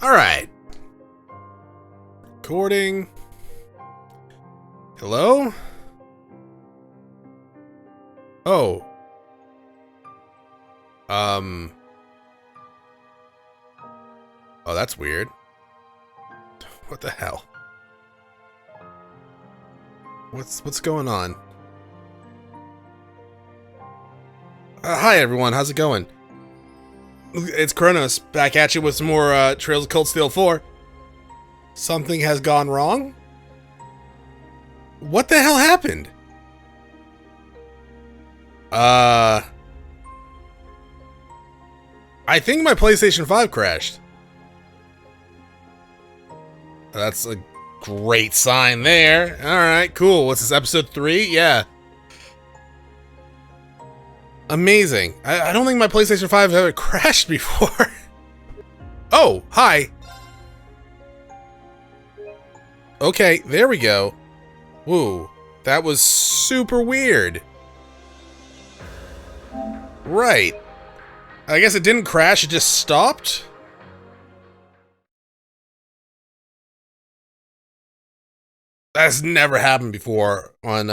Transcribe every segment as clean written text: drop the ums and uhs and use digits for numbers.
Alright. Recording. Hello? Oh. Oh, that's weird. What the hell? What's going on? Hi everyone, how's it going? It's Chronos, back at you with some more Trails of Cold Steel 4. Something has gone wrong? What the hell happened? I think my PlayStation 5 crashed. That's a great sign there. Alright, cool. What's this, episode 3? Yeah. Amazing. I don't think my PlayStation 5 ever crashed before. Oh, hi. Okay, there we go. Woo. That was super weird. Right. I guess it didn't crash, it just stopped? That's never happened before on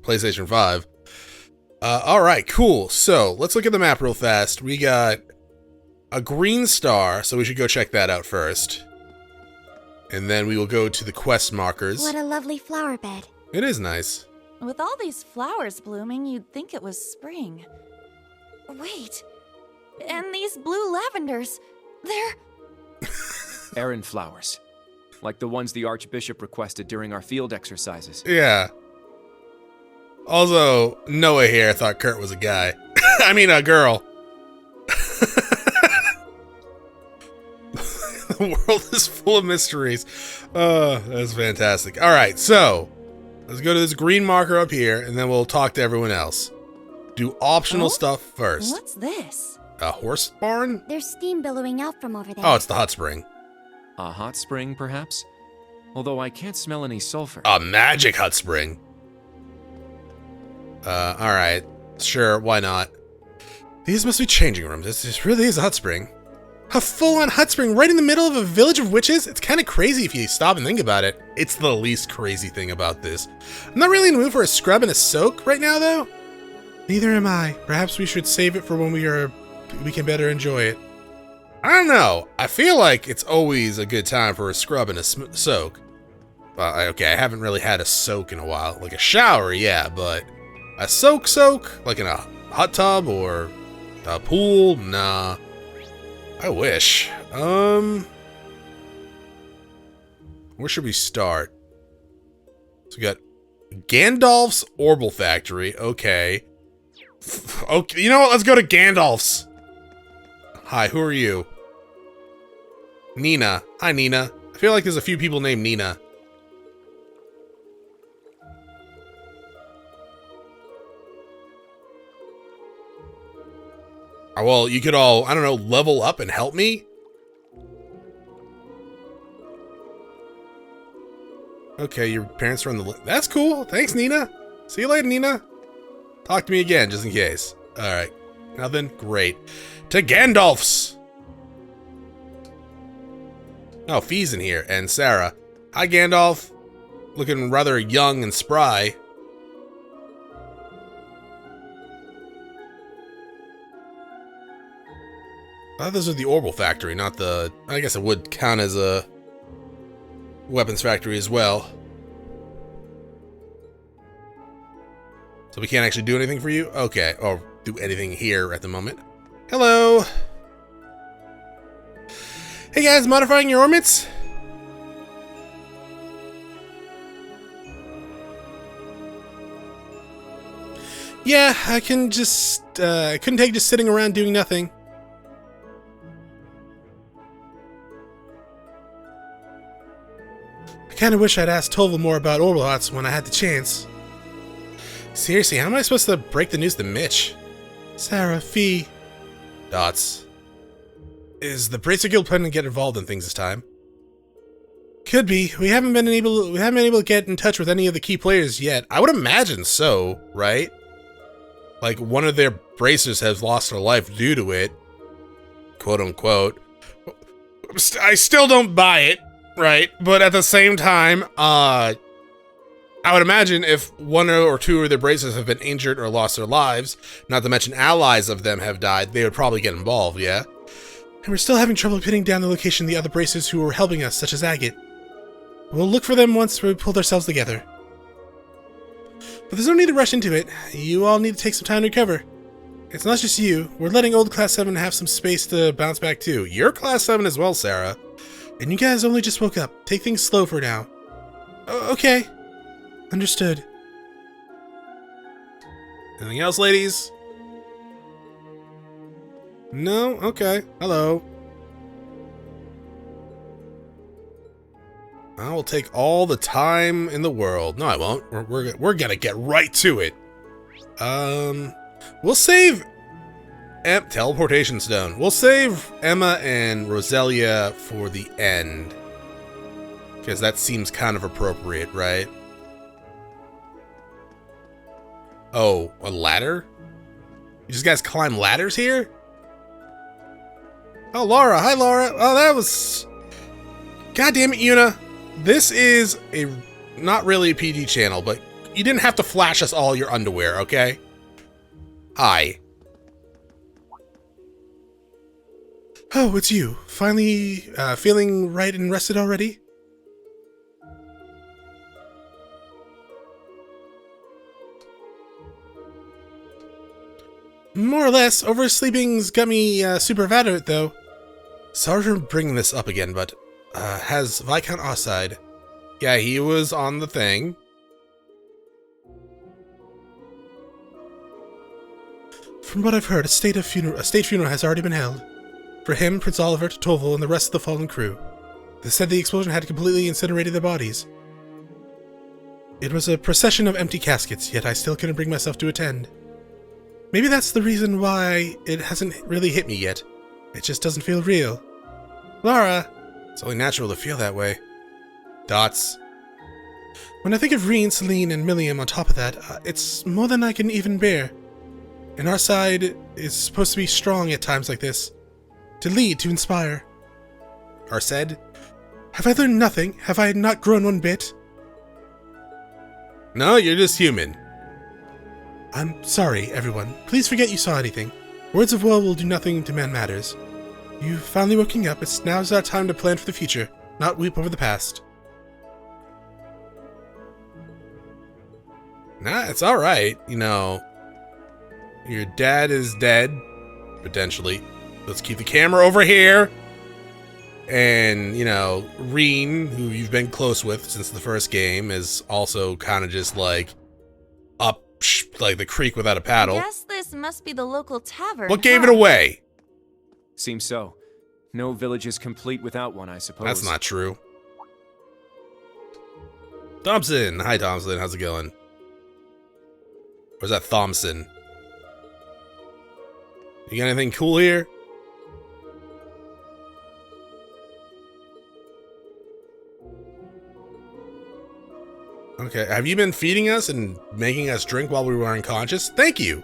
PlayStation 5. Alright, cool. So, let's look at the map real fast. We got a green star, so we should go check that out first. And then we will go to the quest markers. What a lovely flower bed. It is nice. With all these flowers blooming, you'd think it was spring. Wait. And these blue lavenders, they're... Errand flowers. Like the ones the Archbishop requested during our field exercises. Yeah. Also, Noah here thought Kurt was a guy. I mean, a girl. The world is full of mysteries. That's fantastic. Alright, so, let's go to this green marker up here, and then we'll talk to everyone else. Do optional stuff first. What's this? A horse barn? There's steam billowing out from over there. Oh, it's the hot spring. A hot spring, perhaps? Although I can't smell any sulfur. A magic hot spring. Alright. Sure, why not? These must be changing rooms. This really is a hot spring. A full-on hot spring right in the middle of a village of witches? It's kind of crazy if you stop and think about it. It's the least crazy thing about this. I'm not really in the mood for a scrub and a soak right now, though. Neither am I. Perhaps we should save it for when we can better enjoy it. I don't know. I feel like it's always a good time for a scrub and a soak. Okay, I haven't really had a soak in a while. Like a shower, yeah, but a soak? Like in a hot tub or a pool? Nah. I wish. Where should we start? So we got Gandalf's Orbital Factory. Okay. Okay, you know what? Let's go to Gandalf's. Hi, who are you? Nina. Hi, Nina. I feel like there's a few people named Nina. Oh, well, you could all, I don't know, level up and help me? Okay, your parents are on the... That's cool. Thanks, Nina. See you later, Nina. Talk to me again, just in case. Alright. Nothing? Great. To Gandalf's! Oh, Fee's in here, and Sarah. Hi, Gandalf. Looking rather young and spry. I thought this was the Orbital Factory, not the... I guess it would count as a weapons factory as well. So we can't actually do anything for you? Okay, or do anything here at the moment. Hello! Hey guys, modifying your orbits? Yeah, I can just... I couldn't take just sitting around doing nothing. I kinda wish I'd asked Tova more about orbital hots when I had the chance. Seriously, how am I supposed to break the news to Mitch? Sarah, Fee... Dots. Is the Bracer Guild planning to get involved in things this time? Could be. We haven't been able to get in touch with any of the key players yet. I would imagine so, right? Like, one of their bracers has lost their life due to it. Quote unquote. I still don't buy it, right? But at the same time, I would imagine if one or two of their braces have been injured or lost their lives, not to mention allies of them have died, they would probably get involved, yeah? And we're still having trouble pinning down the location of the other braces who were helping us, such as Agate. We'll look for them once we pulled ourselves together. But there's no need to rush into it. You all need to take some time to recover. It's not just you. We're letting old Class 7 have some space to bounce back too. You're Class 7 as well, Sarah. And you guys only just woke up. Take things slow for now. Okay. Understood. Anything else, ladies? No? Okay. Hello. I will take all the time in the world. No, I won't. We're gonna get right to it. We'll save teleportation stone. We'll save Emma and Roselia for the end, because that seems kind of appropriate, right? Oh, a ladder? You just guys climb ladders here? Oh, Laura. Hi, Laura. Oh, that was... God damn it, Yuna. This is a not really a PG channel, but you didn't have to flash us all your underwear, okay? Hi. Oh, it's you. Finally feeling right and rested already? More or less. Oversleeping's got me super vibrant, though. Sorry for bringing this up again, but has Viscount Osside. Yeah, he was on the thing. From what I've heard, a state funeral has already been held. For him, Prince Oliver, Toval, and the rest of the fallen crew. They said the explosion had completely incinerated their bodies. It was a procession of empty caskets, yet I still couldn't bring myself to attend. Maybe that's the reason why it hasn't really hit me yet. It just doesn't feel real. Laura! It's only natural to feel that way. Dots. When I think of Rean, Celine, and Milliam on top of that, it's more than I can even bear. And our side is supposed to be strong at times like this. To lead, to inspire. Arced? Have I learned nothing? Have I not grown one bit? No, you're just human. I'm sorry, everyone. Please forget you saw anything. Words of woe will do nothing to mend matters. You finally woken up. Now's our time to plan for the future, not weep over the past. Nah, it's alright. You know, your dad is dead, potentially. Let's keep the camera over here. And, you know, Rean, who you've been close with since the first game, is also kind of just like up like the creek without a paddle. I guess this must be the local tavern. What gave it away? Seems so. No village is complete without one, I suppose. That's not true. Thompson. Hi, Thompson. How's it going? Or is that Thompson? You got anything cool here? Okay, have you been feeding us and making us drink while we were unconscious? Thank you.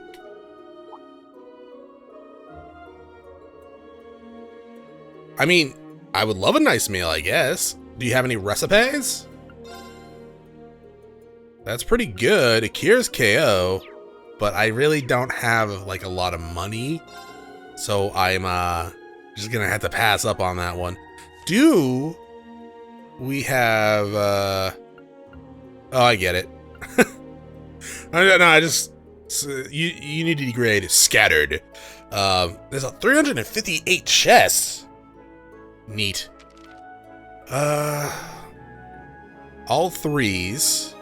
I mean, I would love a nice meal, I guess. Do you have any recipes? That's pretty good. It cures KO, but I really don't have like a lot of money. So I'm just gonna have to pass up on that one. Do we have oh, I get it. No, I just you need to degrade scattered. There's a 358 chests. Neat. All threes.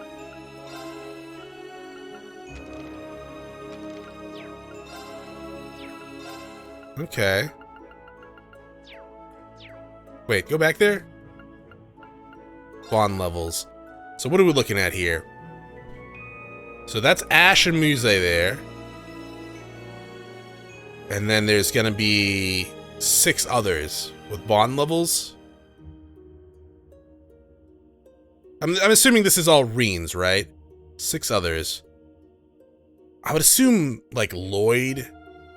Okay. Wait, go back there. Bond levels. So what are we looking at here? So that's Ash and Musee there. And then there's gonna be 6 others with bond levels. I'm assuming this is all Reans, right? 6 others. I would assume like Lloyd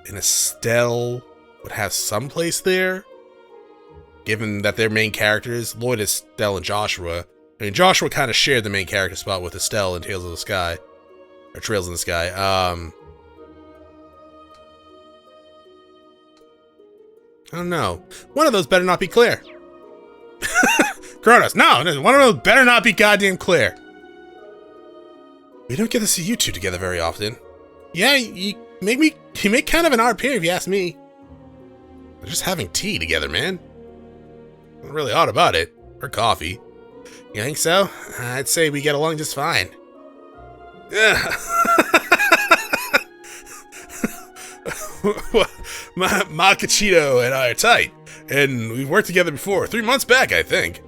and Estelle would have some place there. given that they're main characters, Lloyd, Estelle, and Joshua. I mean, Joshua kind of shared the main character spot with Estelle in Tales of the Sky. Or Trails in the Sky. I don't know. One of those better not be Claire. Chronos, no, one of those better not be goddamn Claire. We don't get to see you two together very often. Yeah, you make kind of an odd pair if you ask me. They're just having tea together, man. Not really odd about it. Or coffee. You think so? I'd say we get along just fine. Yeah. Makachito and I are tight, and we've worked together before. 3 months back, I think.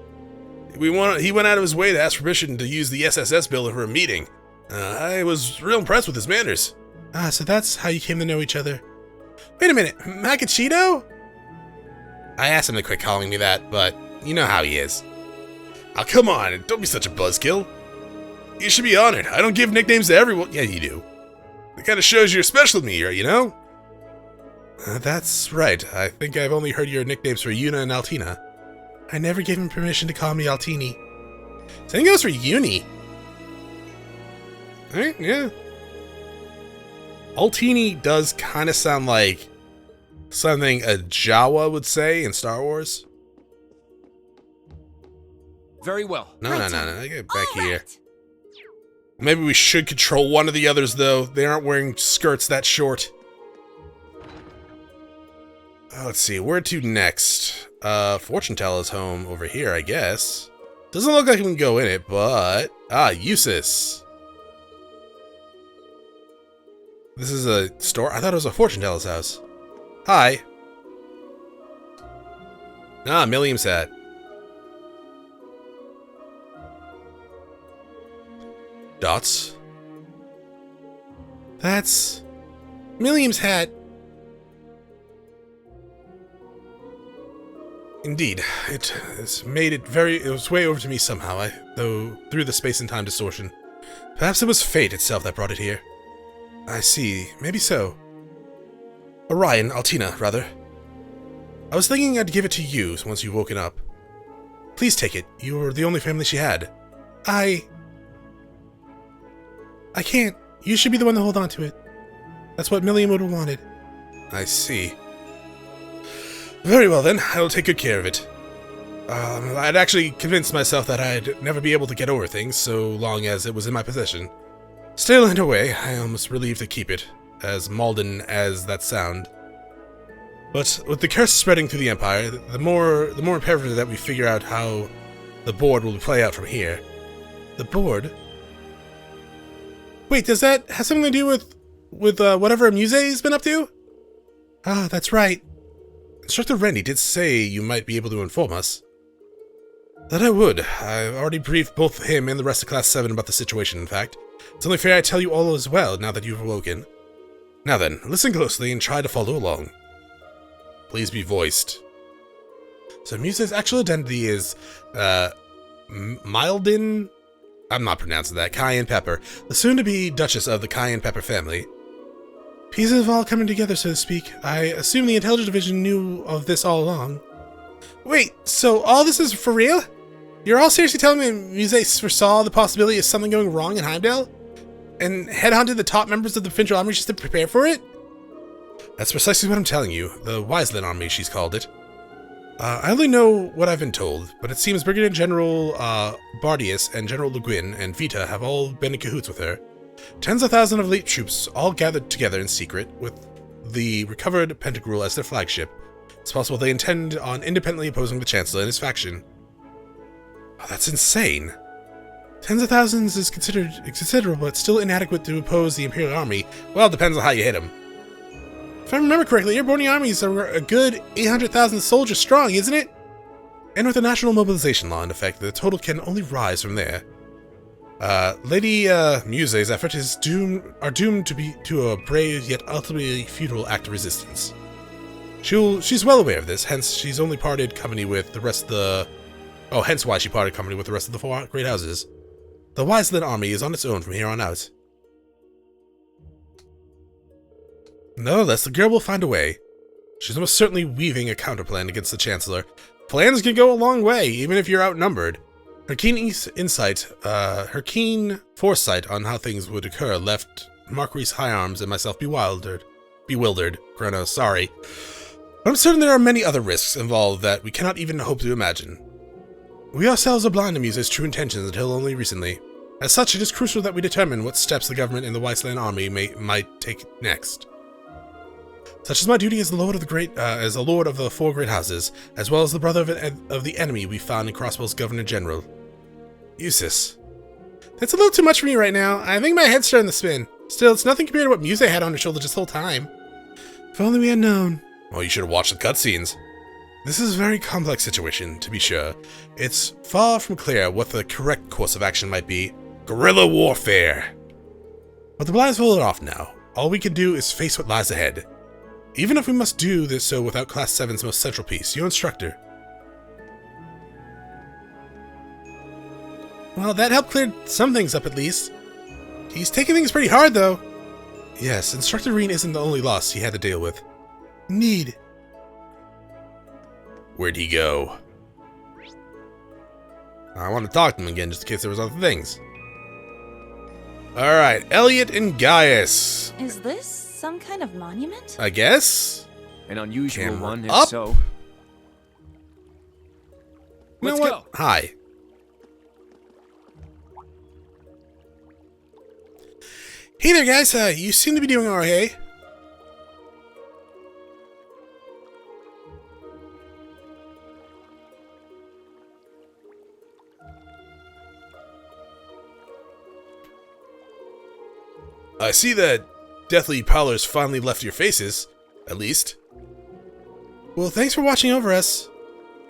He went out of his way to ask permission to use the SSS building for a meeting. I was real impressed with his manners. Ah, so that's how you came to know each other. Wait a minute, Makachito? I asked him to quit calling me that, but you know how he is. Oh, come on, don't be such a buzzkill. You should be honored. I don't give nicknames to everyone. Yeah, you do. It kind of shows you're special to me, you know? That's right. I think I've only heard your nicknames for Yuna and Altina. I never gave him permission to call me Altini. Same goes for Uni. Alright, yeah. Altini does kind of sound like something a Jawa would say in Star Wars. Very well. No. Get back here. Maybe we should control one of the others, though. They aren't wearing skirts that short. Let's see, where to next? Fortune teller's home over here, I guess. Doesn't look like we can go in it, but... Usis. This is a store? I thought it was a fortune teller's house. Hi. Milliam's hat. Dots. That's... Milliam's hat. Indeed, it has made it was way over to me somehow, though through the space and time distortion. Perhaps it was fate itself that brought it here. I see, maybe so. Orion, Altina, rather. I was thinking I'd give it to you once you've woken up. Please take it, you're the only family she had. I can't. You should be the one to hold on to it. That's what Milliam would have wanted. I see. Very well then, I will take good care of it. I'd actually convinced myself that I'd never be able to get over things so long as it was in my possession. Still, in a way, I am almost relieved to keep it, as Malden as that sound. But with the curse spreading through the Empire, the more imperative that we figure out how the board will play out from here. The board? Wait, does that have something to do with whatever Musee's been up to? Ah, that's right. Instructor Rennie did say you might be able to inform us. That I would. I've already briefed both him and the rest of Class 7 about the situation, in fact. It's only fair I tell you all as well, now that you've awoken. Now then, listen closely and try to follow along. Please be voiced. So Muse's actual identity is, Mildin? I'm not pronouncing that. Cayenne Pepper, the soon-to-be Duchess of the Cayenne Pepper family. Pieces of all coming together, so to speak. I assume the Intelligence Division knew of this all along. Wait, so all this is for real? You're all seriously telling me Musee foresaw the possibility of something going wrong in Heimdall? And headhunted the top members of the Provincial Army just to prepare for it? That's precisely what I'm telling you. The Wiseland Army, she's called it. I only know what I've been told, but it seems Brigadier General Bardius and General Le Guin and Vita have all been in cahoots with her. Tens of thousands of elite troops all gathered together in secret, with the recovered Pentagruel as their flagship. It's possible they intend on independently opposing the Chancellor and his faction. Oh, that's insane. Tens of thousands is considerable, but still inadequate to oppose the Imperial Army. Well, it depends on how you hit them. If I remember correctly, Erebonian armies are a good 800,000 soldiers strong, isn't it? And with the national mobilization law in effect, the total can only rise from there. Lady Muse's efforts are doomed to a brave yet ultimately futile act of resistance. She's well aware of this, hence she's only parted company with the rest of the... Oh, hence why she parted company with the rest of the 4 great houses. The Wiseland army is on its own from here on out. Nevertheless, the girl will find a way. She's almost certainly weaving a counterplan against the Chancellor, Plans can go a long way, even if you're outnumbered. Her her keen foresight on how things would occur left Marquis Higharms and myself bewildered. Chronos, sorry. But I'm certain there are many other risks involved that we cannot even hope to imagine. We ourselves are blind to Muse's true intentions until only recently. As such, it is crucial that we determine what steps the government and the Wasteland Army might take next. Such is my duty as the Lord of the Four Great Houses, as well as the brother of the enemy we found in Crossbell's Governor General. Eustace. That's a little too much for me right now. I think my head's starting to spin. Still, it's nothing compared to what Musee had on her shoulder this whole time. If only we had known. Well, you should have watched the cutscenes. This is a very complex situation, to be sure. It's far from clear what the correct course of action might be. Guerrilla warfare! But the blinds pulled it off now. All we can do is face what lies ahead. Even if we must do this so without Class VII's most central piece, your instructor. Well, that helped clear some things up at least. He's taking things pretty hard, though. Yes, Instructor Rean isn't the only loss he had to deal with. Need. Where'd he go? I want to talk to him again just in case there was other things. Alright, Elliot and Gaius. Is this some kind of monument? I guess? An unusual Camera one, if up. so. You know Let's what? go. Hi. Hey there, guys. You seem to be doing okay. I see that deathly pallors finally left your faces, at least. Well, thanks for watching over us,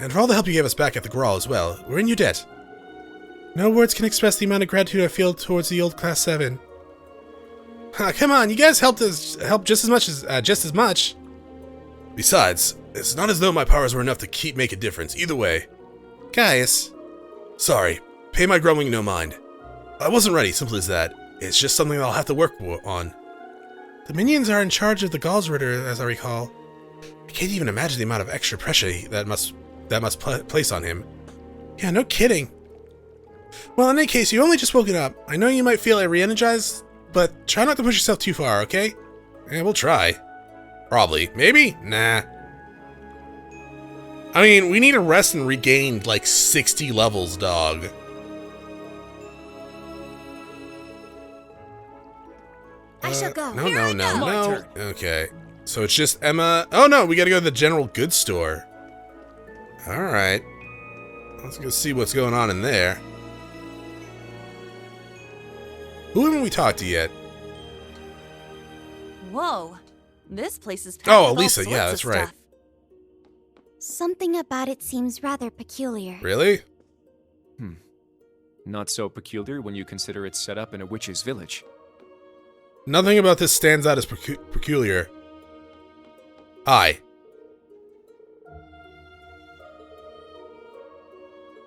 and for all the help you gave us back at the Grawl as well. We're in your debt. No words can express the amount of gratitude I feel towards the old Class VII. Come on, you guys helped just as much. Besides, it's not as though my powers were enough to make a difference either way. Gaius. Sorry, pay my grumbling no mind. I wasn't ready, simple as that. It's just something I'll have to work on. The minions are in charge of the Gallsritter, as I recall. I can't even imagine the amount of extra pressure that must place on him. Yeah, no kidding. Well, in any case, you only just woken up. I know you might feel re-energized, but try not to push yourself too far, okay? Yeah, we'll try. Probably. Maybe? Nah. I mean, we need to rest and regain like 60 levels, dog. I shall go. No. Okay. So it's just Emma. Oh no, we gotta go to the general goods store. Alright. Let's go see what's going on in there. Who haven't we talked to yet? Whoa. This place is packed Oh, with all Elisa, yeah, sorts that's of right. stuff. Something about it seems rather peculiar. Really? Not so peculiar when you consider it's set up in a witch's village. Nothing about this stands out as peculiar. Hi.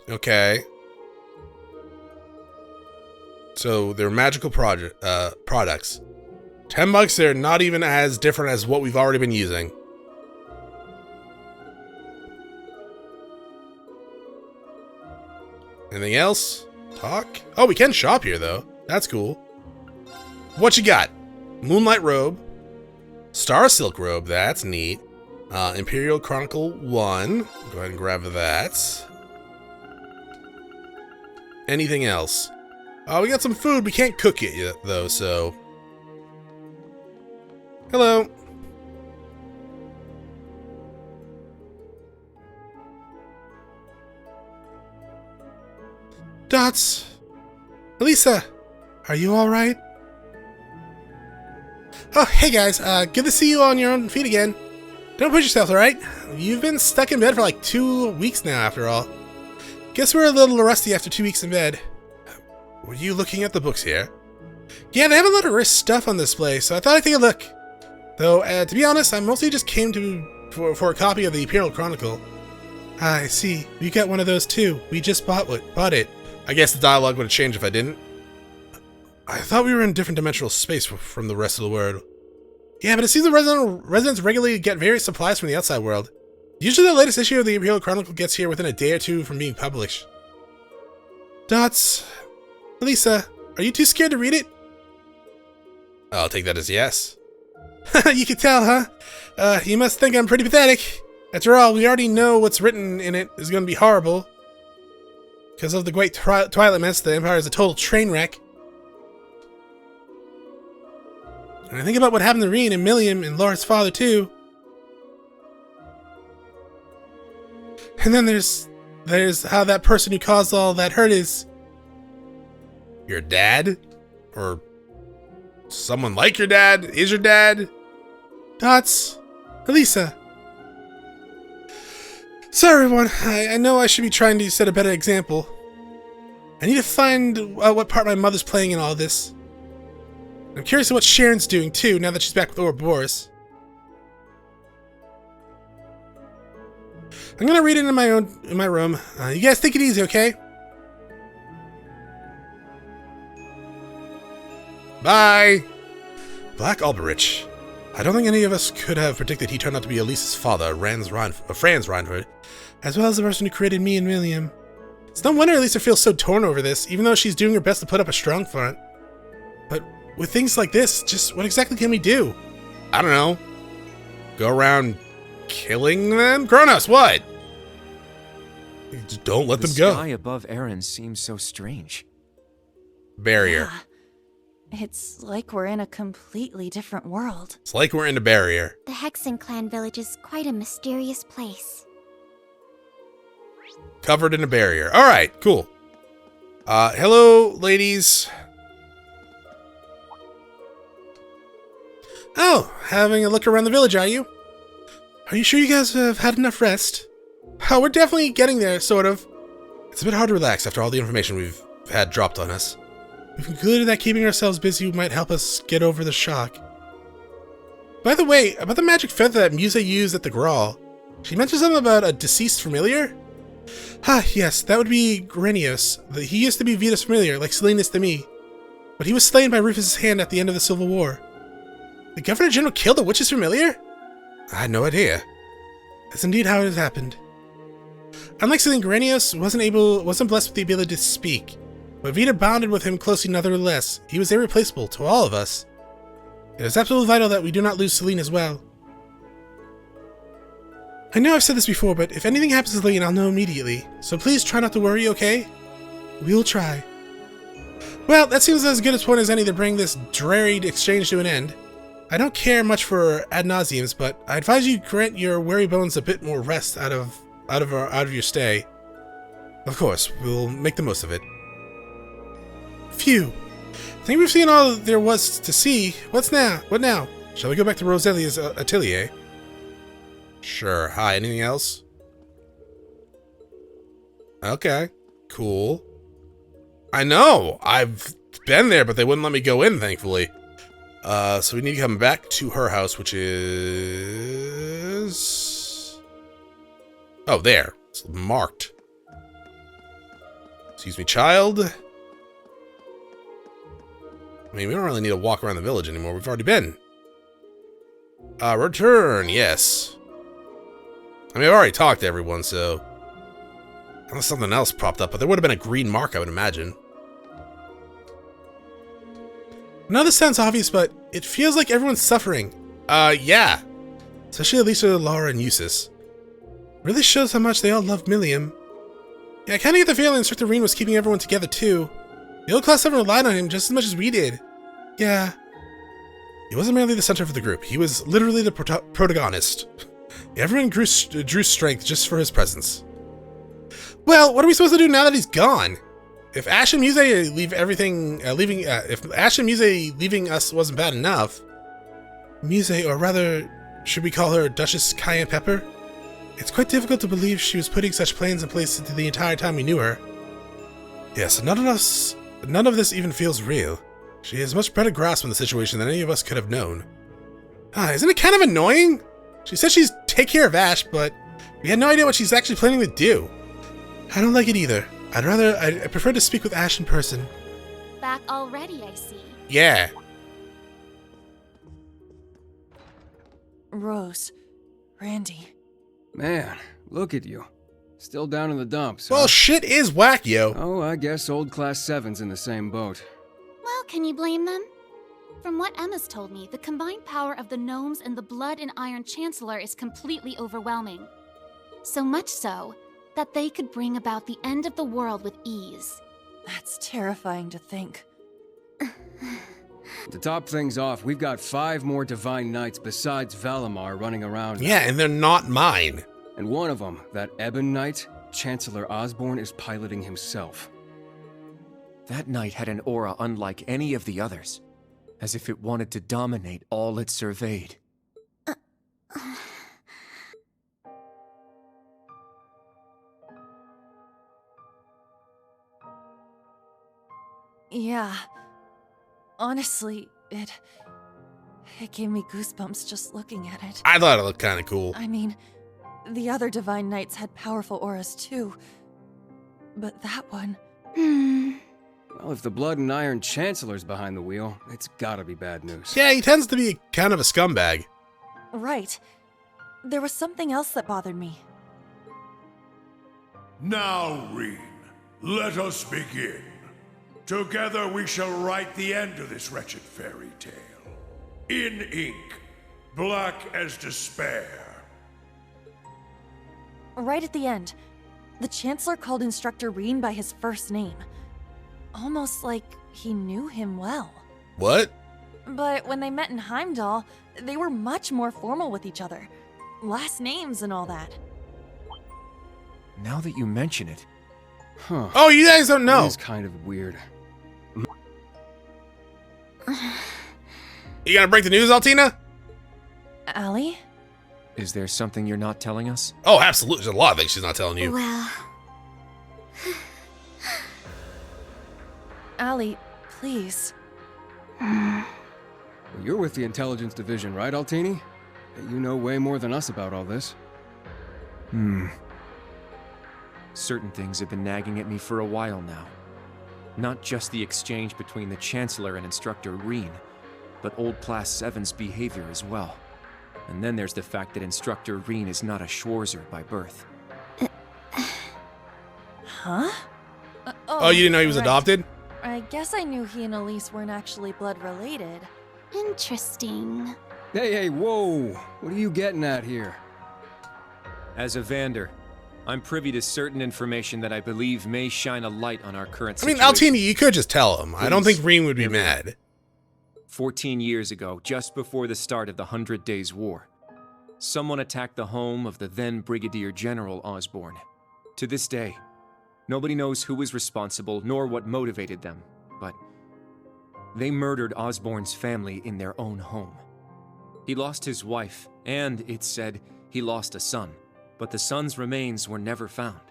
Okay. So they're magical products. $10, they're not even as different as what we've already been using. Anything else? Talk? Oh, we can shop here, though. That's cool. What you got? Moonlight Robe. Star Silk Robe. That's neat. Imperial Chronicle 1. Go ahead and grab that. Anything else? Oh, we got some food. We can't cook it yet, though, so... Hello. Dots. Elisa, are you alright? Oh, hey guys, good to see you on your own feet again. Don't push yourself, alright? You've been stuck in bed for like 2 weeks now, after all. Guess we're a little rusty after 2 weeks in bed. Were you looking at the books here? Yeah, they have a lot of rich stuff on display, so I thought I'd take a look. Though, to be honest, I mostly just came for a copy of the Imperial Chronicle. Ah, I see. You got one of those too. We just bought it. I guess the dialogue would have changed if I didn't. I thought we were in a different dimensional space from the rest of the world. Yeah, but it seems the residents regularly get various supplies from the outside world. Usually the latest issue of the Imperial Chronicle gets here within a day or two from being published. Dots. Elisa, are you too scared to read it? I'll take that as yes. You can tell, huh? You must think I'm pretty pathetic. After all, we already know what's written in it is going to be horrible. Because of the great Twilight Mess, the Empire is a total train wreck. And I think about what happened to Rean and Milliam and Laura's father, too. And then there's how that person who caused all that hurt is... Your dad? Or someone like your dad? Is your dad? Dots. Elisa. Sorry, everyone. I know I should be trying to set a better example. I need to find what part my mother's playing in all this. I'm curious what Sharon's doing, too, now that she's back with Ouroboros. I'm gonna read it in my room. You guys take it easy, okay? Bye! Black Alberich. I don't think any of us could have predicted he turned out to be Elisa's father, Franz Reinhardt, as well as the person who created me and William. It's no wonder Elisa feels so torn over this, even though she's doing her best to put up a strong front. But with things like this, just what exactly can we do? I don't know. Go around killing them? Chronos, what? Just don't let them go. The sky above Eren seems so strange. Barrier. Yeah. It's like we're in a completely different world. It's like we're in a barrier. The Hexen clan village is quite a mysterious place. Covered in a barrier. Alright, cool. Hello, ladies. Oh, having a look around the village, are you? Are you sure you guys have had enough rest? Oh, we're definitely getting there, sort of. It's a bit hard to relax after all the information we've had dropped on us. We've concluded that keeping ourselves busy might help us get over the shock. By the way, about the magic feather that Musee used at the Grawl, she mentioned something about a deceased familiar? Yes, that would be Grenios. He used to be Vita's familiar, like Selene is to me. But he was slain by Rufus' hand at the end of the Civil War. The Governor General killed the witch's familiar? I had no idea. That's indeed how it has happened. Unlike Selene, Grenios wasn't blessed with the ability to speak. But Vita bonded with him closely nonetheless. He was irreplaceable to all of us. It is absolutely vital that we do not lose Selene as well. I know I've said this before, but if anything happens to Selene, I'll know immediately. So please try not to worry, okay? We'll try. Well, that seems as good a point as any to bring this dreary exchange to an end. I don't care much for ad nauseams, but I advise you grant your weary bones a bit more rest out of your stay. Of course, we'll make the most of it. Phew. I think we've seen all there was to see. What now? Shall we go back to Roselia's atelier? Sure. Hi, anything else? Okay. Cool. I know! I've been there, but they wouldn't let me go in, thankfully. So we need to come back to her house, which is... Oh, there. It's marked. Excuse me, child. I mean, we don't really need to walk around the village anymore. We've already been. Return, yes. I mean, I've already talked to everyone, so... Unless something else popped up, but there would have been a green mark, I would imagine. I know this sounds obvious, but it feels like everyone's suffering. Yeah. Especially Elisa, Laura, and Eustace. Really shows how much they all love Milliam. Yeah, I kinda get the feeling Instructor Rean was keeping everyone together, too. The old Class VII relied on him just as much as we did. Yeah. He wasn't merely the center of the group. He was literally the protagonist. Everyone drew strength just for his presence. Well, what are we supposed to do now that he's gone? If Ash and Musee leaving us wasn't bad enough, Musee, or rather, should we call her Duchess Cayenne Pepper? It's quite difficult to believe she was putting such plans in place the entire time we knew her. Yes, none of this even feels real. She has much better grasp on the situation than any of us could have known. Isn't it kind of annoying? She said she's take care of Ash, but we had no idea what she's actually planning to do. I don't like it either. I prefer to speak with Ash in person. Back already, I see. Yeah. Rose, Randy, Man, look at you. Still down in the dumps, Well, huh? shit is whack, yo. Oh, I guess old Class 7's in the same boat. Well, can you blame them? From what Emma's told me, the combined power of the gnomes and the blood and iron chancellor is completely overwhelming. So much so that they could bring about the end of the world with ease. That's terrifying to think. To top things off, we've got 5 more Divine Knights besides Valimar running around. Yeah, and they're not mine. And one of them, that Ebon Knight, Chancellor Osborne is piloting himself. That knight had an aura unlike any of the others, as if it wanted to dominate all it surveyed. Yeah. Honestly, it gave me goosebumps just looking at it. I thought it looked kind of cool. I mean, the other Divine Knights had powerful auras too. But that one... Well, if the Blood and Iron Chancellor's behind the wheel, it's gotta be bad news. Yeah, he tends to be kind of a scumbag. Right. There was something else that bothered me. Now, Rean, let us begin. Together we shall write the end of this wretched fairy tale. In ink, black as despair. Right at the end, the Chancellor called Instructor Rean by his first name. Almost like he knew him well. What? But when they met in Heimdall, they were much more formal with each other. Last names and all that. Now that you mention it, Huh. Oh, you guys don't know. It is kind of weird. You gonna break the news, Altina? Allie? is there something you're not telling us? Oh, absolutely. There's a lot of things she's not telling you. Well, Allie, please. You're with the Intelligence Division, right, Altini? You know way more than us about all this. Certain things have been nagging at me for a while now. Not just the exchange between the Chancellor and Instructor Rean, but old Class 7's behavior as well. And then there's the fact that Instructor Rean is not a Schwarzer by birth. Huh? Oh, you didn't know he was right. adopted? I guess I knew he and Elise weren't actually blood related. interesting. Hey, whoa! What are you getting at here? As a Vander, I'm privy to certain information that I believe may shine a light on our current I mean, situation. Altini, you could just tell him. I don't Please. think Rean would be Hear me. mad. 14 years ago, just before the start of the 100 Days War, someone attacked the home of the then Brigadier General Osborne. To this day, nobody knows who was responsible nor what motivated them, but they murdered Osborne's family in their own home. He lost his wife, and, it's said, he lost a son, but the son's remains were never found.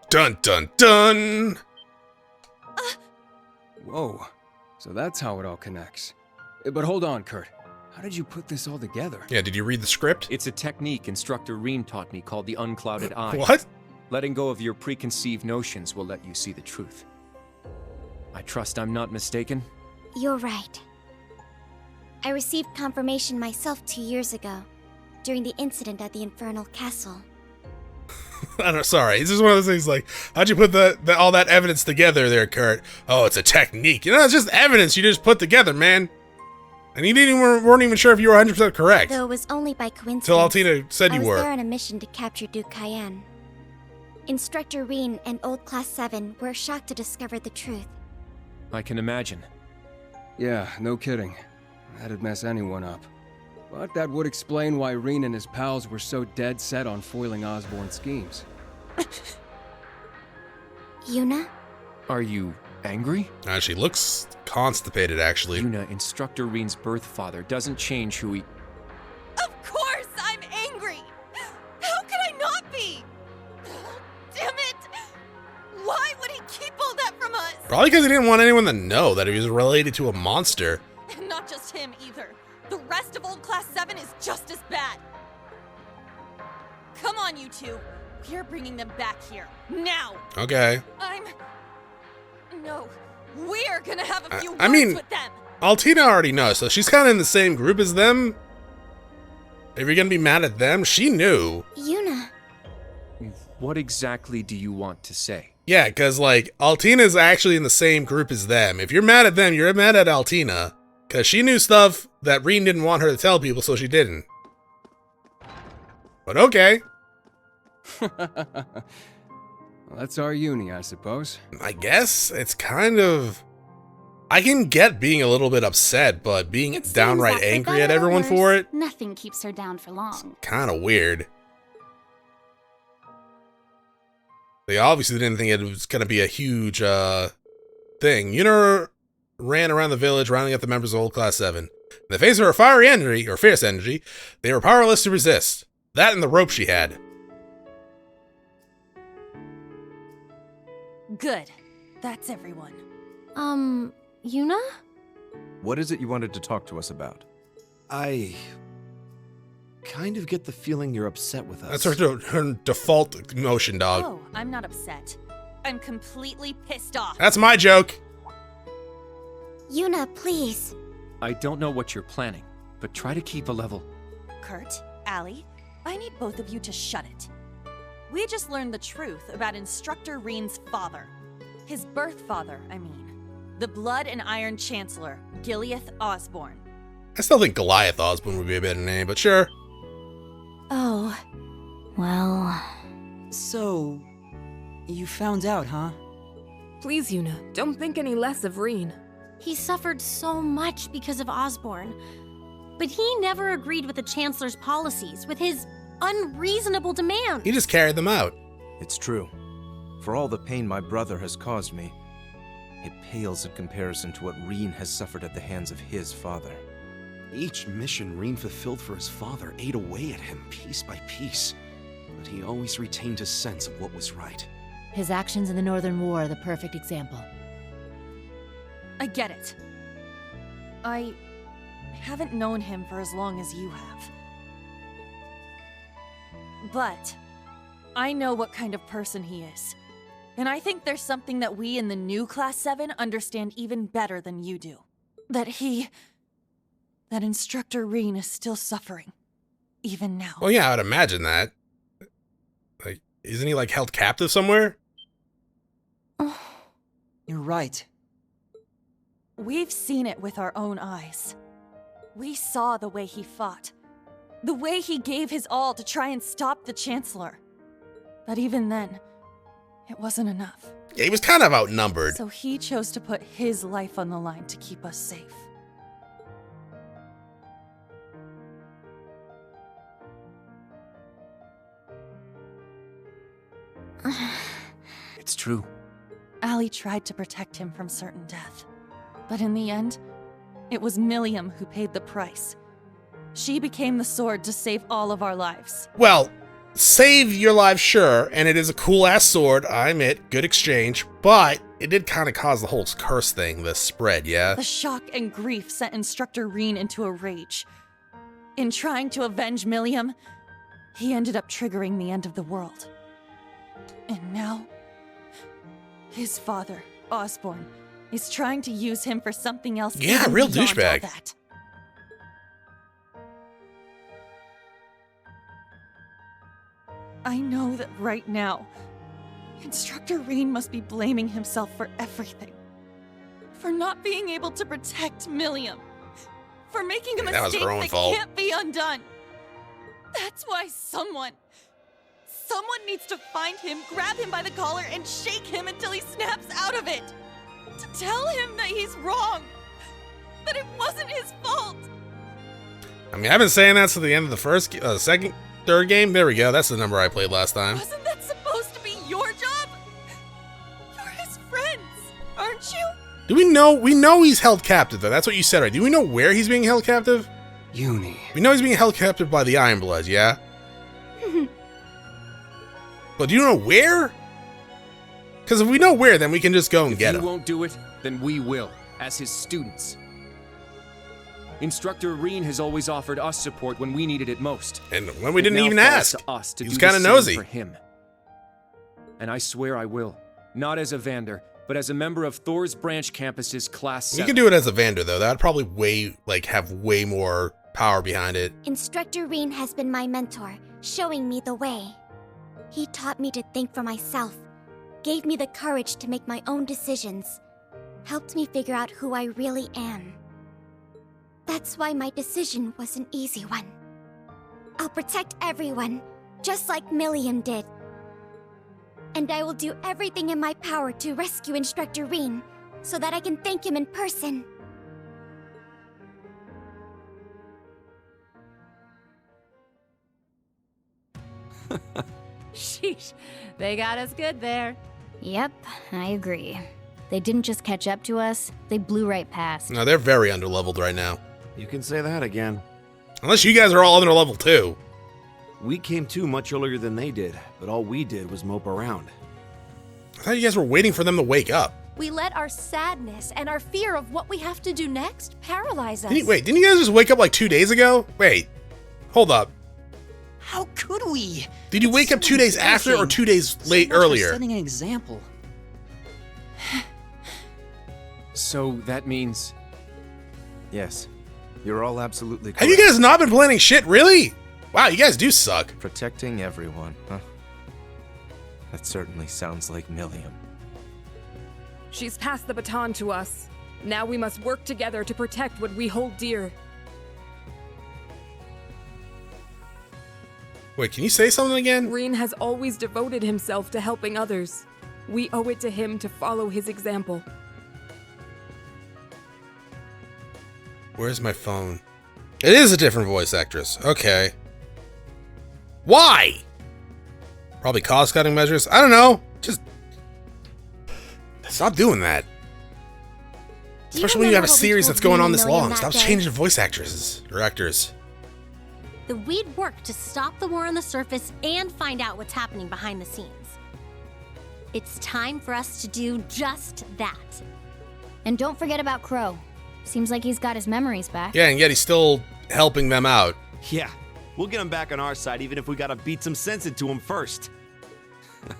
Dun dun dun! Whoa. So that's how it all connects. But hold on, Kurt. How did you put this all together? Yeah, did you read the script? It's a technique Instructor Rean taught me called the unclouded eye. What? Letting go of your preconceived notions will let you see the truth. I trust I'm not mistaken? You're right. I received confirmation myself 2 years ago, during the incident at the Infernal Castle. I don't know, sorry. It's just one of those things like, how'd you put all that evidence together there, Kurt? Oh, it's a technique. You know, it's just evidence you just put together, man. And you weren't even sure if you were 100% correct. Though it was only by coincidence. Till Altina said I you was were. there on a mission to capture Duke Cayenne. Instructor Rean and Old Class 7 were shocked to discover the truth. I can imagine. Yeah, no kidding. That'd mess anyone up. But that would explain why Rean and his pals were so dead set on foiling Osborne's schemes. Yuna? Are you angry? She looks constipated, actually. Yuna, Instructor Rean's birth father, doesn't change who he... Of course I'm angry! How could I not be? Damn it! Why would he keep all that from us? Probably because he didn't want anyone to know that he was related to a monster. And not just him either. The rest of Old Class 7 is just as bad. Come on, you two. We're bringing them back here. Now! Okay. No. We're gonna have a few I words mean- with them. Altina already knows, so she's kind of in the same group as them. If you're gonna be mad at them, she knew. Yuna, What exactly do you want to say? Yeah, because, like, Altina's actually in the same group as them. If you're mad at them, you're mad at Altina. Because she knew stuff that Rean didn't want her to tell people, so she didn't. But okay. Well, that's our uni, I suppose. I guess it's kind of... I can get being a little bit upset, but being It seems downright that for angry better at or everyone worse, for it, Nothing keeps her down for long. kind of weird. They obviously didn't think it was going to be a huge thing. Yuna ran around the village, rounding up the members of Old Class 7. In the face of her fiery energy, or fierce energy, they were powerless to resist. That and the rope she had. Good. That's everyone. Yuna? What is it you wanted to talk to us about? I kind of get the feeling you're upset with us. That's her default emotion, dog. Oh, I'm not upset. I'm completely pissed off. That's my joke. Yuna, please. I don't know what you're planning, but try to keep a level. Kurt, Allie, I need both of you to shut it. We just learned the truth about Instructor Rean's father. His birth father, I mean. The Blood and Iron Chancellor, Gileath Osborne. I still think Goliath Osborne would be a better name, but sure. Oh. Well... So, you found out, huh? Please, Yuna, don't think any less of Rean. He suffered so much because of Osborne. But he never agreed with the Chancellor's policies, with his unreasonable demands. He just carried them out. It's true. For all the pain my brother has caused me, it pales in comparison to what Rean has suffered at the hands of his father. Each mission Rean fulfilled for his father ate away at him piece by piece, but he always retained his sense of what was right. His actions in the Northern War are the perfect example. I get it. I haven't known him for as long as you have. But I know what kind of person he is. And I think there's something that we in the new Class 7 understand even better than you do. That Instructor Rean is still suffering. Even now. Well, yeah, I would imagine that. Like, isn't he, like, held captive somewhere? You're right. We've seen it with our own eyes. We saw the way he fought. The way he gave his all to try and stop the Chancellor. But even then, it wasn't enough. Yeah, he was kind of outnumbered. So he chose to put his life on the line to keep us safe. It's true. Allie tried to protect him from certain death. But in the end, it was Milliam who paid the price. She became the sword to save all of our lives. Well, save your life, sure, and it is a cool-ass sword, I admit, good exchange, but it did kind of cause the whole curse thing, the spread, yeah? The shock and grief sent Instructor Rean into a rage. In trying to avenge Milliam, he ended up triggering the end of the world. And now, his father, Osborne, is trying to use him for something else. Yeah, even real beyond all douchebag. that. I know that right now, Instructor Rean must be blaming himself for everything. For not being able to protect Milliam. For making a That was mistake her own that fault. can't be undone. That's why someone needs to find him, grab him by the collar, and shake him until he snaps out of it. To tell him that he's wrong. That it wasn't his fault. I mean, I've been saying that since the end of the third game. There we go, that's the number I played last time. Wasn't that supposed to be your job? You're his friends, aren't you? Do we know? We know he's held captive, though. That's what you said, right? Do we know where he's being held captive? Uni. We know he's being held captive by the Ironbloods, yeah? But do you know where? Because if we know where, then we can just go and get If him. you won't do it, then we will, as his students. Instructor Rean has always offered us support when we needed it most. And when we It didn't now even falls ask. to us to He was do the kind of same nosy. for him. And I swear I will, not as a Vander, but as a member of Thor's branch campus's Class 7. You can do it as a Vander, though. That would probably have way more power behind it. Instructor Rean has been my mentor, showing me the way. He taught me to think for myself, gave me the courage to make my own decisions, helped me figure out who I really am. That's why my decision was an easy one. I'll protect everyone, just like Milliam did. And I will do everything in my power to rescue Instructor Rean, so that I can thank him in person. Sheesh, they got us good there. Yep, I agree. They didn't just catch up to us, they blew right past. No, they're very underleveled right now. You can say that again. Unless you guys are all underleveled too. We came to much earlier than they did, but all we did was mope around. I thought you guys were waiting for them to wake up. We let our sadness and our fear of what we have to do next paralyze us. Wait, didn't you guys just wake up like 2 days ago? Wait, hold up. How could we? Did you wake up 2 days after or 2 days late earlier? Setting an example. So that means... Yes, you're all absolutely correct. Have you guys not been planning shit, really? Wow, you guys do suck. Protecting everyone, huh? That certainly sounds like Milliam. She's passed the baton to us. Now we must work together to protect what we hold dear. Wait, can you say something again? Rean has always devoted himself to helping others. We owe it to him to follow his example. Where's my phone? It is a different voice actress. Okay. Why? Probably cost-cutting measures. I don't know. Just stop doing that. Especially when you have a series that's going on this long. Stop changing voice actresses or actors. That we'd work to stop the war on the surface and find out what's happening behind the scenes. It's time for us to do just that. And don't forget about Crow. Seems like he's got his memories back. Yeah, and yet he's still helping them out. Yeah, we'll get him back on our side even if we gotta beat some sense into him first.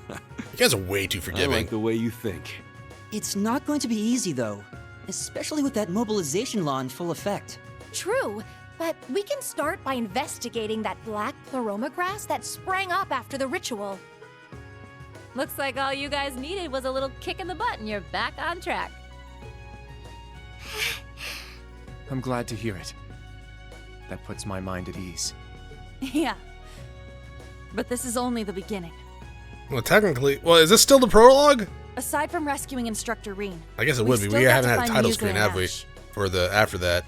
You guys are way too forgiving. I like the way you think. It's not going to be easy, though. Especially with that mobilization law in full effect. True, but we can start by investigating that black pleroma grass that sprang up after the ritual. Looks like all you guys needed was a little kick in the butt and you're back on track. I'm glad to hear it. That puts my mind at ease. Yeah. But this is only the beginning. Well, technically... Well, is this still the prologue? Aside from rescuing Instructor Rean, I guess it would be. We haven't had a title screen, have we? For the after that.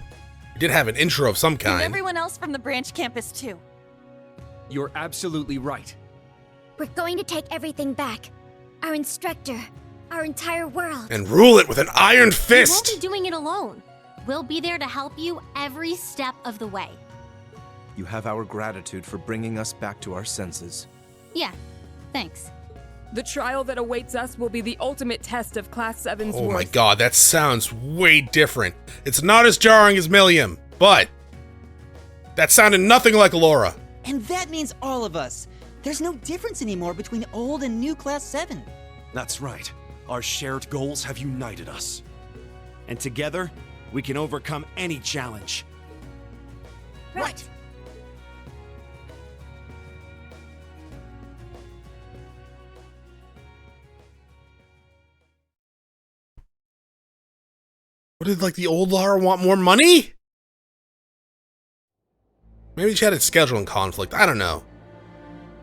We did have an intro of some kind. And everyone else from the branch campus, too. You're absolutely right. We're going to take everything back. Our instructor, our entire world. And rule it with an iron fist! We won't be doing it alone. We'll be there to help you every step of the way. You have our gratitude for bringing us back to our senses. Yeah, thanks. The trial that awaits us will be the ultimate test of Class VII's Oh worth. my god, that sounds way different. It's not as jarring as Milliam, but that sounded nothing like Laura. And that means all of us. There's no difference anymore between old and new Class VII. That's right. Our shared goals have united us. And together, we can overcome any challenge. Right. What did, like, the old Lara want more money? Maybe she had a scheduling conflict. I don't know.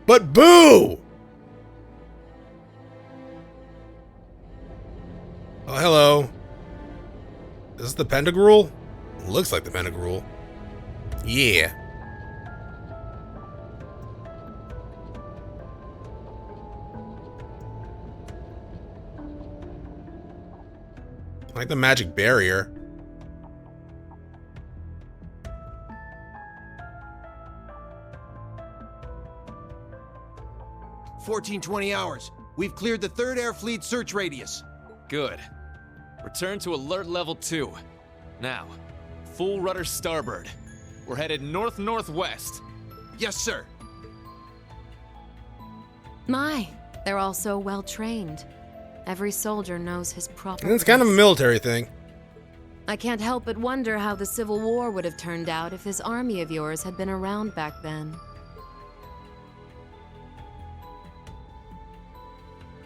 But boo! Oh, hello. Is this the Pentagrule? Looks like the Pentagrule. Yeah. I like the magic barrier. "1420 hours. We've cleared the 3rd Air Fleet search radius." Good. Return to alert level 2. Now, full rudder starboard. We're headed north-northwest. Yes, sir. My, they're all so well trained. Every soldier knows his proper And it's kind of a military thing. I can't help but wonder how the Civil War would have turned out if this army of yours had been around back then.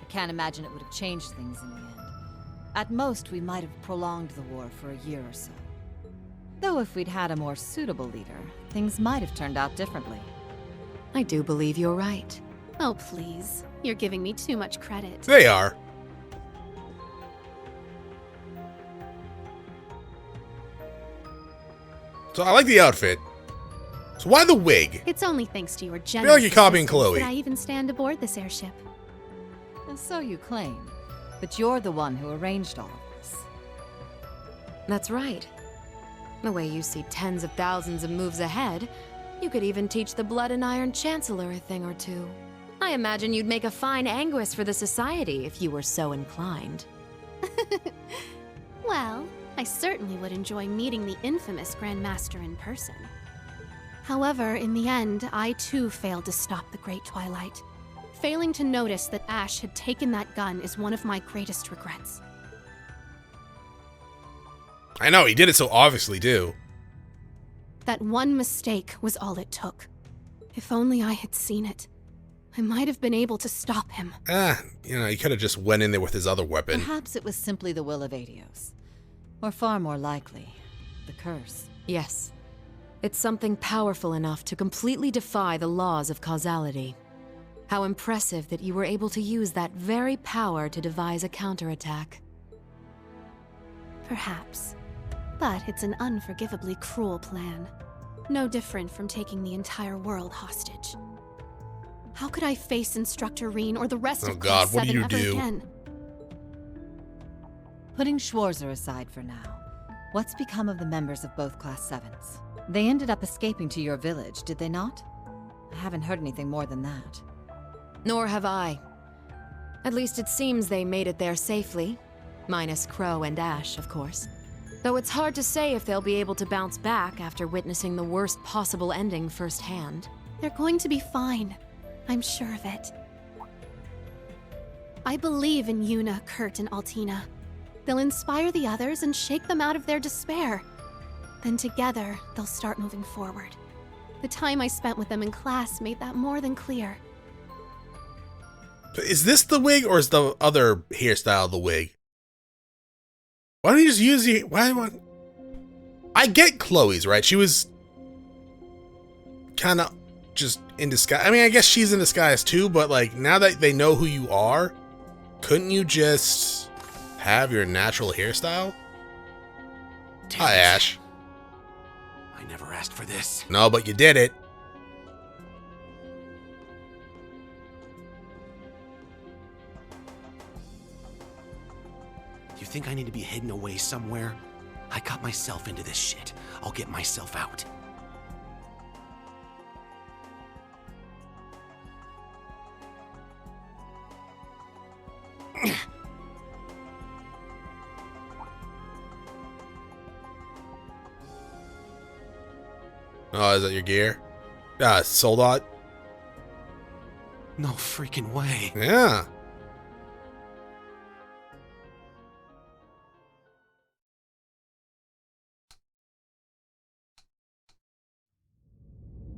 Can't imagine it would have changed things in the end. At most, we might have prolonged the war for a year or so. Though if we'd had a more suitable leader, things might have turned out differently. I do believe you're right. Oh, please. You're giving me too much credit. They are. So I like the outfit. So why the wig? It's only thanks to your I generous feel like you're copying assistance Chloe. that I even stand aboard this airship. And so you claim. But you're the one who arranged all of this. That's right. The way you see tens of thousands of moves ahead, you could even teach the Blood and Iron Chancellor a thing or two. I imagine you'd make a fine Anguist for the Society if you were so inclined. Well, I certainly would enjoy meeting the infamous Grand Master in person. However, in the end, I too failed to stop the Great Twilight. Failing to notice that Ash had taken that gun is one of my greatest regrets. I know, he did it so obviously, too. That one mistake was all it took. If only I had seen it, I might have been able to stop him. He could have just went in there with his other weapon. Perhaps it was simply the will of Adios. Or far more likely, the curse. Yes. It's something powerful enough to completely defy the laws of causality. How impressive that you were able to use that very power to devise a counterattack. Perhaps. But it's an unforgivably cruel plan. No different from taking the entire world hostage. How could I face Instructor Rean or the rest of Class what do 7 you ever do? again? Putting Schwarzer aside for now, what's become of the members of both Class 7s? They ended up escaping to your village, did they not? I haven't heard anything more than that. Nor have I. At least it seems they made it there safely. Minus Crow and Ash, of course. Though it's hard to say if they'll be able to bounce back after witnessing the worst possible ending firsthand. They're going to be fine. I'm sure of it. I believe in Yuna, Kurt, and Altina. They'll inspire the others and shake them out of their despair. Then together, they'll start moving forward. The time I spent with them in class made that more than clear. Is this the wig or is the other hairstyle the wig? Why don't you just use the... I get Chloe's, right? She was kind of just in disguise. I mean, I guess she's in disguise too, but like now that they know who you are, couldn't you just have your natural hairstyle? Hi, Ash. I never asked for this. No, but you did it. You think I need to be hidden away somewhere? I got myself into this shit. I'll get myself out. Oh, is that your gear? Soldat? No freaking way. Yeah.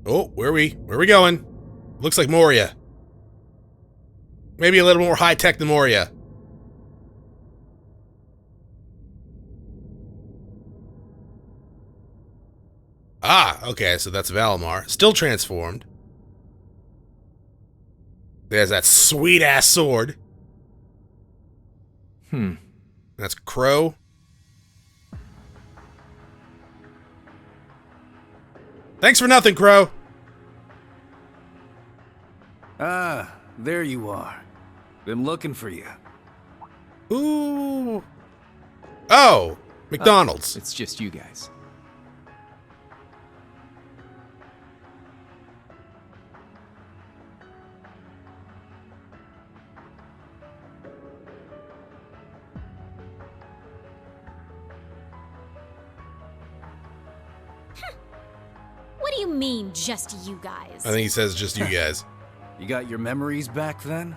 Oh, where are we going? Looks like Moria. Maybe a little more high-tech than Moria. Ah, okay, so that's Valimar. Still transformed. There's that sweet-ass sword. That's Crow. Thanks for nothing, Crow. Ah, there you are. Been looking for you. Ooh. Oh, McDonald's. It's just you guys. What do you mean, just you guys? I think he says just you guys. You got your memories back then?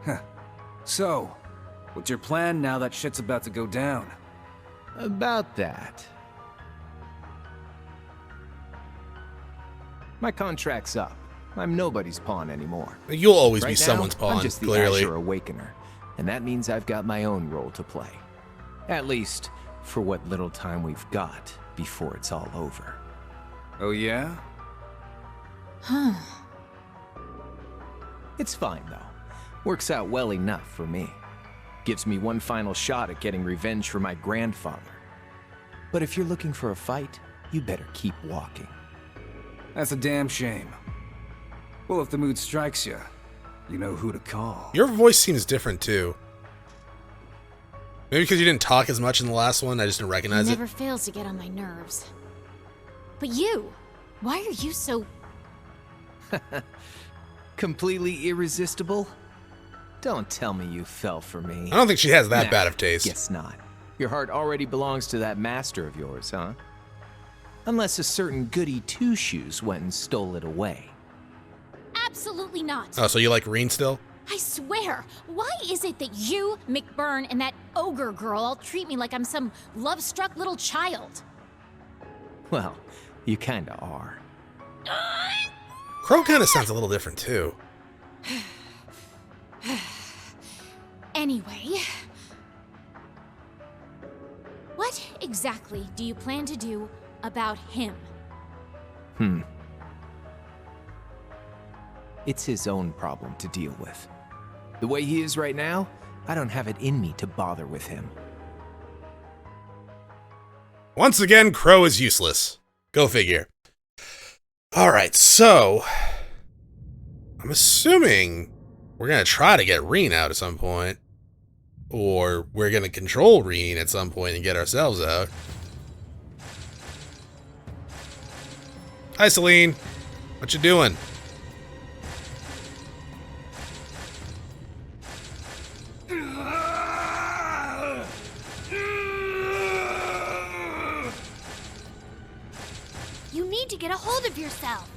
Huh. So, what's your plan now that shit's about to go down? About that. My contract's up. I'm nobody's pawn anymore. You'll always be Right now, someone's pawn, I'm just the clearly. Azure Awakener, and that means I've got my own role to play. At least, for what little time we've got before it's all over. Oh yeah? Huh. It's fine, though. Works out well enough for me. Gives me one final shot at getting revenge for my grandfather. But if you're looking for a fight, you better keep walking. That's a damn shame. Well, if the mood strikes you, you know who to call. Your voice seems different, too. Maybe because you didn't talk as much in the last one, I just didn't recognize He it. never fails to get on my nerves. But you, why are you so... Completely irresistible? Don't tell me you fell for me. I don't think she has that Nah, bad of taste. Guess not. Your heart already belongs to that master of yours, huh? Unless a certain goody two-shoes went and stole it away. Absolutely not. Oh, so you like Rean still? I swear, why is it that you, McBurn, and that ogre girl all treat me like I'm some love-struck little child? Well, you kinda are. Crow kind of sounds a little different, too. Anyway, what exactly do you plan to do about him? It's his own problem to deal with. The way he is right now, I don't have it in me to bother with him. Once again, Crow is useless. Go figure. Alright, so... I'm assuming we're going to try to get Rean out at some point. Or we're going to control Rean at some point and get ourselves out. Hi, Celine. What you doing? You need to get a hold of yourself.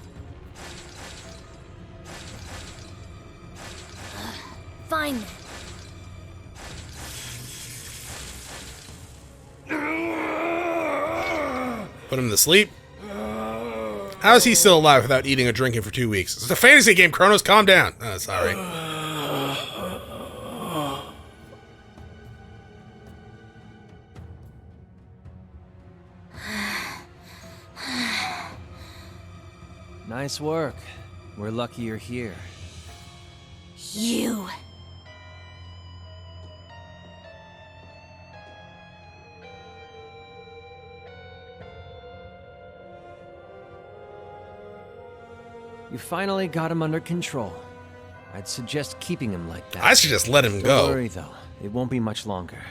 Fine then. Put him to sleep? How is he still alive without eating or drinking for 2 weeks? It's a fantasy game, Chronos. Calm down. Oh, sorry. Nice work. We're lucky you're here. You. You finally got him under control. I'd suggest keeping him like that. I should just let him go. Don't worry, though. It won't be much longer.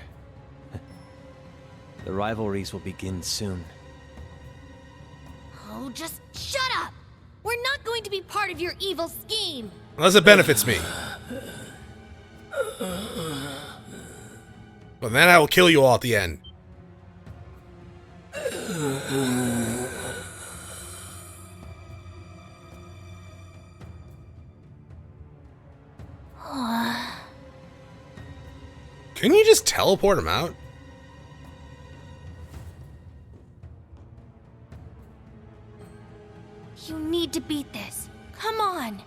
The rivalries will begin soon. Oh, just shut up! We're not going to be part of your evil scheme! Unless it benefits me. But then I will kill you all at the end. Can you just teleport him out? You need to beat this. Come on!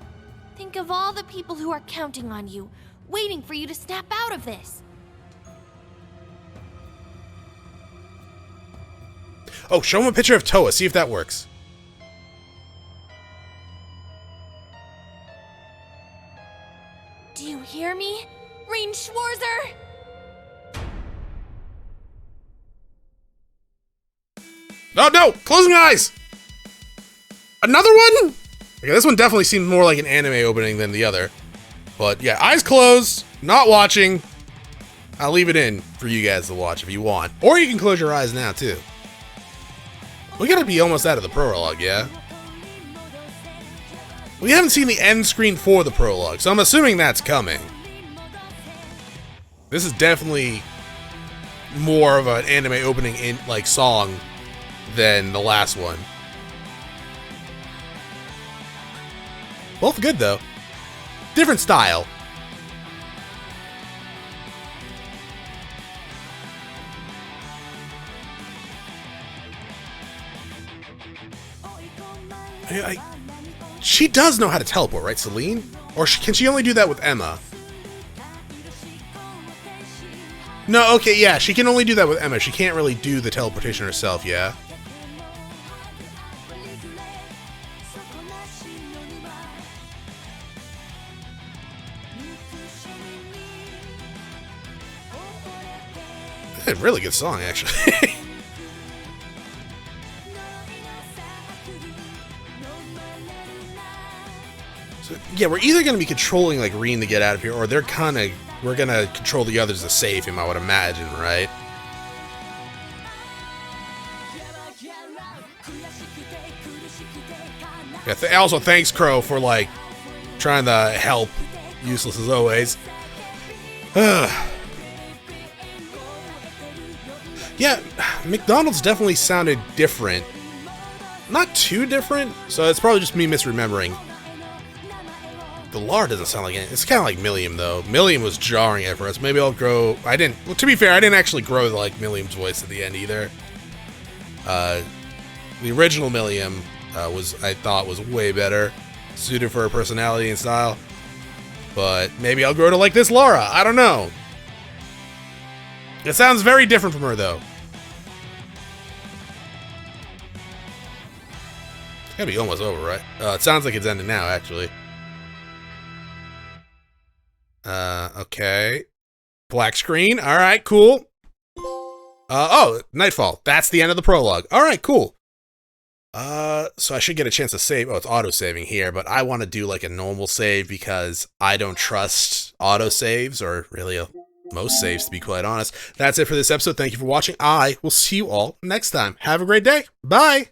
Think of all the people who are counting on you, waiting for you to snap out of this. Oh, show him a picture of Toa, see if that works. Do you hear me? Rean Schwarzer? Oh no! Closing eyes! Another one? Okay, this one definitely seemed more like an anime opening than the other. But yeah, eyes closed, not watching. I'll leave it in for you guys to watch if you want. Or you can close your eyes now, too. We gotta be almost out of the prologue, yeah? We haven't seen the end screen for the prologue, so I'm assuming that's coming. This is definitely more of an anime opening song than the last one. Both good though. Different style. She does know how to teleport, right, Celine? Or can she only do that with Emma? No, okay, yeah, she can only do that with Emma. She can't really do the teleportation herself, yeah? That's a really good song, actually. So, yeah, we're either going to be controlling, like, Rean to get out of here, or we're going to control the others to save him, I would imagine, right? Yeah, also, thanks, Crow, for, like, trying to help. Useless as always. Yeah, McDonald's definitely sounded different. Not too different, so it's probably just me misremembering. The Lar doesn't sound like it. It's kind of like Milliam, though. Milliam was jarring at first. Maybe I'll grow... I didn't... Well, to be fair, I didn't actually grow to like Milliam's voice at the end, either. The original Milliam I thought was way better, suited for her personality and style. But maybe I'll grow to like this Lara. I don't know. It sounds very different from her, though. It's gotta be almost over, right? It sounds like it's ending now, actually. Okay. Black screen. Alright, cool. Oh, Nightfall. That's the end of the prologue. Alright, cool. So I should get a chance to save. Oh, it's auto-saving here, but I want to do like a normal save because I don't trust auto-saves, or really most saves, to be quite honest. That's it for this episode. Thank you for watching. I will see you all next time. Have a great day. Bye!